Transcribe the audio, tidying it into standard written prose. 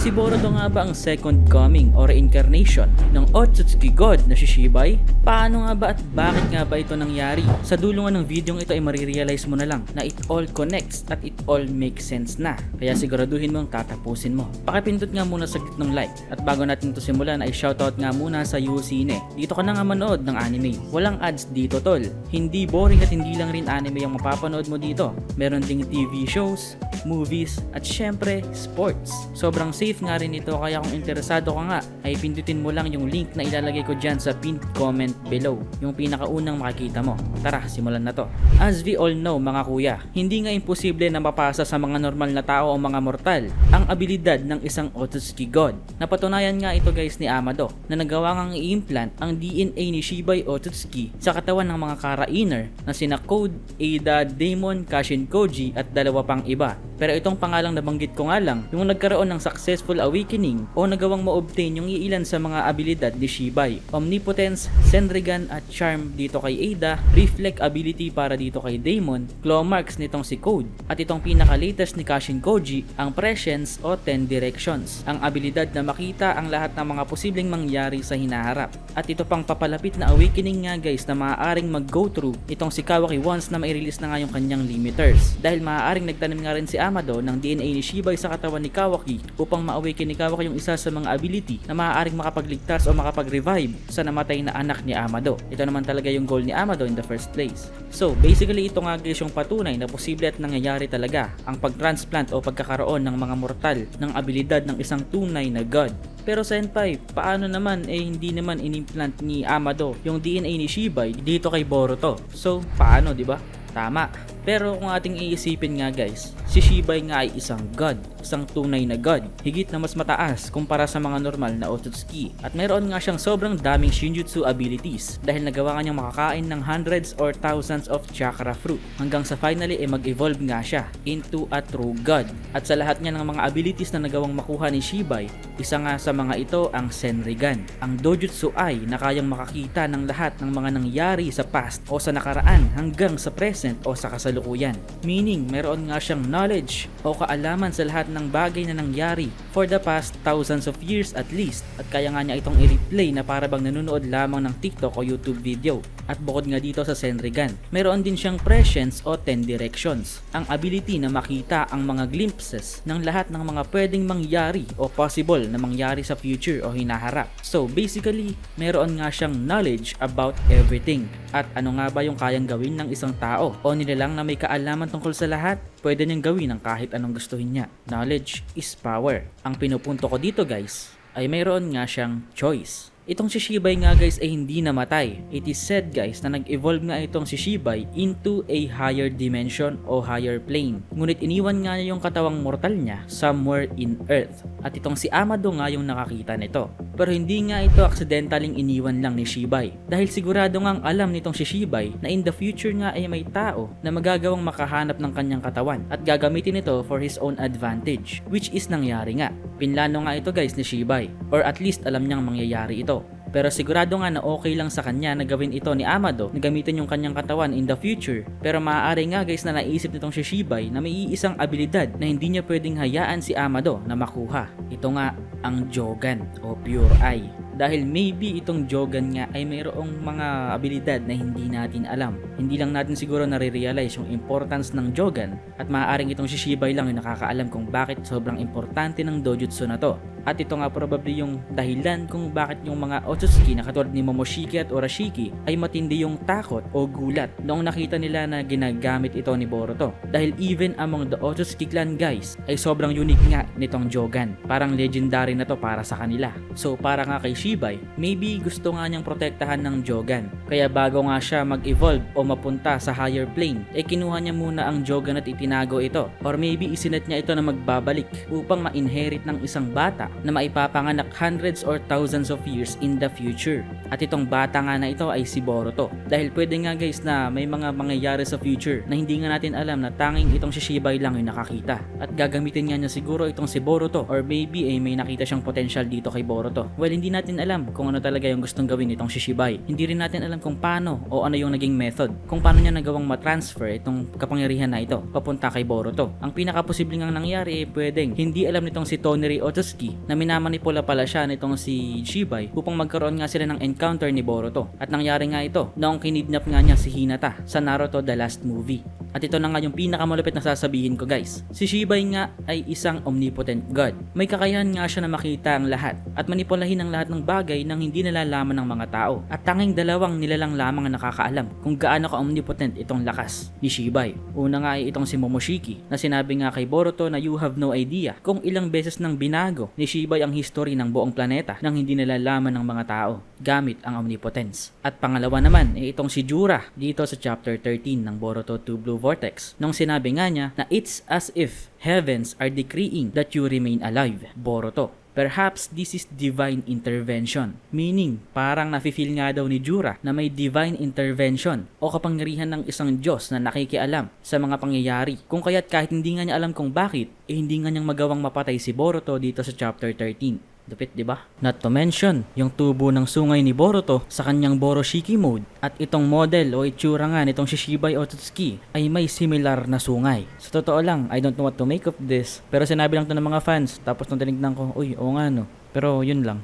Si Boruto nga ba ang second coming or reincarnation ng Otsutsuki God na si Shibai? Paano nga ba at bakit nga ba ito nangyari? Sa dulo nga ng video ito ay marirealize mo na lang na it all connects at it all makes sense na. Kaya siguraduhin mong tatapusin mo. Pakipindot nga muna saglit ng like. At bago natin ito simulan ay shoutout nga muna sa Usine. Dito ka na nga manood ng anime. Walang ads dito tol. Hindi boring at hindi lang rin anime yung mapapanood mo dito. Meron ding TV shows, movies, at syempre sports. Sobrang safe nga rin ito kaya kung interesado ka nga ay pindutin mo lang yung link na ilalagay ko dyan sa pinned comment below. Yung pinakaunang makikita mo. Tara, simulan na to. As we all know mga kuya, hindi nga imposible na mapasa sa mga normal na tao o mga mortal ang abilidad ng isang Otsutsuki God. Napatunayan nga ito guys ni Amado na nagawa ngang i-implant ang DNA ni Shibai Otsutsuki sa katawan ng mga Kara-Inner na sina Code, Ada, Daemon, Kashin Koji at dalawa pang iba. Pero itong pangalang nabanggit ko nga lang yung nagkaroon ng successful awakening o nagawang ma-obtain yung iilan sa mga abilidad ni Shibai. Omnipotence, Senrigan at Charm dito kay Ada, Reflect ability para dito kay Daemon, Claw Marks nitong si Code, at itong pinaka-latest ni Kashin Koji, ang Prescience o 10 Directions. Ang abilidad na makita ang lahat ng mga posibleng mangyari sa hinaharap. At ito pang papalapit na awakening nga guys na maaaring mag-go through itong si Kawaki once na mai-release na nga yung kanyang limiters. Dahil maaaring nagtanim nga rin si Amado ng DNA ni Shibai sa katawan ni Kawaki upang ma-awaken ni Kawaki yung isa sa mga ability na maaaring makapagligtas o makapag-revive sa namatay na anak ni Amado. Ito naman talaga yung goal ni Amado in the first place. So basically ito nga guys yung patunay na posible at nangyayari talaga ang pag-transplant o pagkakaroon ng mga mortal ng abilidad ng isang tunay na God. Pero senpai, paano naman hindi naman inimplant ni Amado yung DNA ni Shibai dito kay Boruto? So paano, di ba? Tama. Pero kung ating iisipin nga guys, si Shibai nga ay isang god, isang tunay na god, higit na mas mataas kumpara sa mga normal na Otsutsuki. At mayroon nga siyang sobrang daming Shinjutsu abilities dahil nagawa nga niyang makakain ng hundreds or thousands of chakra fruit hanggang sa finally mag-evolve nga siya into a true god. At sa lahat niya ng mga abilities na nagawang makuha ni Shibai, isa nga sa mga ito ang Senrigan, ang Dojutsu Eye na kayang makakita ng lahat ng mga nangyari sa past o sa nakaraan hanggang sa present o sa kasalukuyan. Meaning, meron nga siyang knowledge o kaalaman sa lahat ng bagay na nangyari for the past thousands of years at least. At kaya nga niya itong i-replay na para bang nanonood lamang ng TikTok o YouTube video. At bukod nga dito sa Senrigan, meron din siyang Prescience o 10 Directions, ang ability na makita ang mga glimpses ng lahat ng mga pwedeng mangyari o possible na mangyari sa future o hinaharap. So basically, meron nga siyang knowledge about everything. At ano nga ba yung kayang gawin ng isang tao o nilalang na may kaalaman tungkol sa lahat? Pwede niyang gawin ang kahit anong gustuhin niya. Knowledge is power. Ang pinupunto ko dito guys ay mayroon nga siyang choice. Itong si Shibai nga guys ay hindi namatay. It is said guys na nag-evolve nga itong si Shibai into a higher dimension o higher plane. Ngunit iniwan nga niya yung katawang mortal niya somewhere in Earth. At itong si Amado nga yung nakakita nito. Pero hindi nga ito accidentaling iniwan lang ni Shibai. Dahil sigurado ngang alam nitong si Shibai na in the future nga ay may tao na magagawang makahanap ng kanyang katawan at gagamitin ito for his own advantage. Which is nangyari nga. Pinlano nga ito guys ni Shibai. Or at least alam niyang mangyayari ito. Pero sigurado nga na okay lang sa kanya na gawin ito ni Amado na gamitin yung kanyang katawan in the future. Pero maaari nga guys na naisip nitong si Shibai na may iisang abilidad na hindi niya pwedeng hayaan si Amado na makuha. Ito nga ang Jogan o Pure Eye. Dahil maybe itong Jogan nga ay mayroong mga abilidad na hindi natin alam. Hindi lang natin siguro nare-realize yung importance ng Jogan at maaaring itong si Shibai lang yung nakakaalam kung bakit sobrang importante ng dojutsu na to. At ito nga probably yung dahilan kung bakit yung mga Otsutsuki na katulad ni Momoshiki at Urashiki ay matindi yung takot o gulat noong nakita nila na ginagamit ito ni Boruto. Dahil even among the Otsutsuki clan guys ay sobrang unique nga nitong Jogan. Parang legendary na to para sa kanila. So para nga kay Shibai, maybe gusto nga niyang protektahan ng Jogan. Kaya bago nga siya mag-evolve o mapunta sa higher plane, ay kinuha niya muna ang Jogan at itinago ito. Or maybe isinet niya ito na magbabalik upang ma-inherit ng isang bata na maipapanganak hundreds or thousands of years in the future. At itong bata nga na ito ay si Boruto. Dahil pwede nga guys na may mga mangyayari sa future na hindi nga natin alam na tanging itong si Shibai lang yung nakakita. At gagamitin nga niya siguro itong si Boruto or maybe may nakita siyang potential dito kay Boruto. Well, hindi natin alam kung ano talaga yung gustong gawin itong si Shibai. Hindi rin natin alam kung paano o ano yung naging method. Kung paano niya nagawang matransfer itong kapangyarihan na ito papunta kay Boruto. Ang pinakaposibleng nga nangyari pwedeng hindi alam nitong si Toneri Otsutsuki na minamanipula pala siya nitong si Shibay upang magkaroon nga sila ng encounter ni Boruto. At nangyari nga ito noong kinidnap nga niya si Hinata sa Naruto The Last Movie. At ito na nga yung pinakamalupit na sasabihin ko guys. Si Shibay nga ay isang omnipotent god. May kakayahan nga siya na makita ang lahat at manipulahin ang lahat ng bagay nang hindi nalalaman ng mga tao. At tanging dalawang nilalang lamang ang nakakaalam kung gaano ka-omnipotent itong lakas ni Shibay. Una nga ay itong si Momoshiki na sinabi nga kay Boruto na you have no idea kung ilang beses nang binago ni Shibay ang history ng buong planeta nang hindi nalalaman ng mga tao gamit ang omnipotence. At pangalawa naman ay itong si Jura dito sa chapter 13 ng Boruto 2 Blue Vortex nung sinabi nga niya na it's as if heavens are decreeing that you remain alive, Boruto. Perhaps this is divine intervention. Meaning, parang nafe-feel nga daw ni Jura na may divine intervention o kapangyarihan ng isang Diyos na nakikialam sa mga pangyayari. Kung kaya't kahit hindi nga niya alam kung bakit, hindi nga niyang magawang mapatay si Boruto dito sa chapter 13. Dupit, di ba? Not to mention, yung tubo ng sungay ni Boruto sa kanyang Boroshiki mode at itong model o itsura nga nitong Shishibay Otsutsuki ay may similar na sungay. Sa totoo lang, I don't know what to make of this. Pero sinabi lang to ng mga fans tapos nung tinignan ko, uy, oo nga no. Pero yun lang.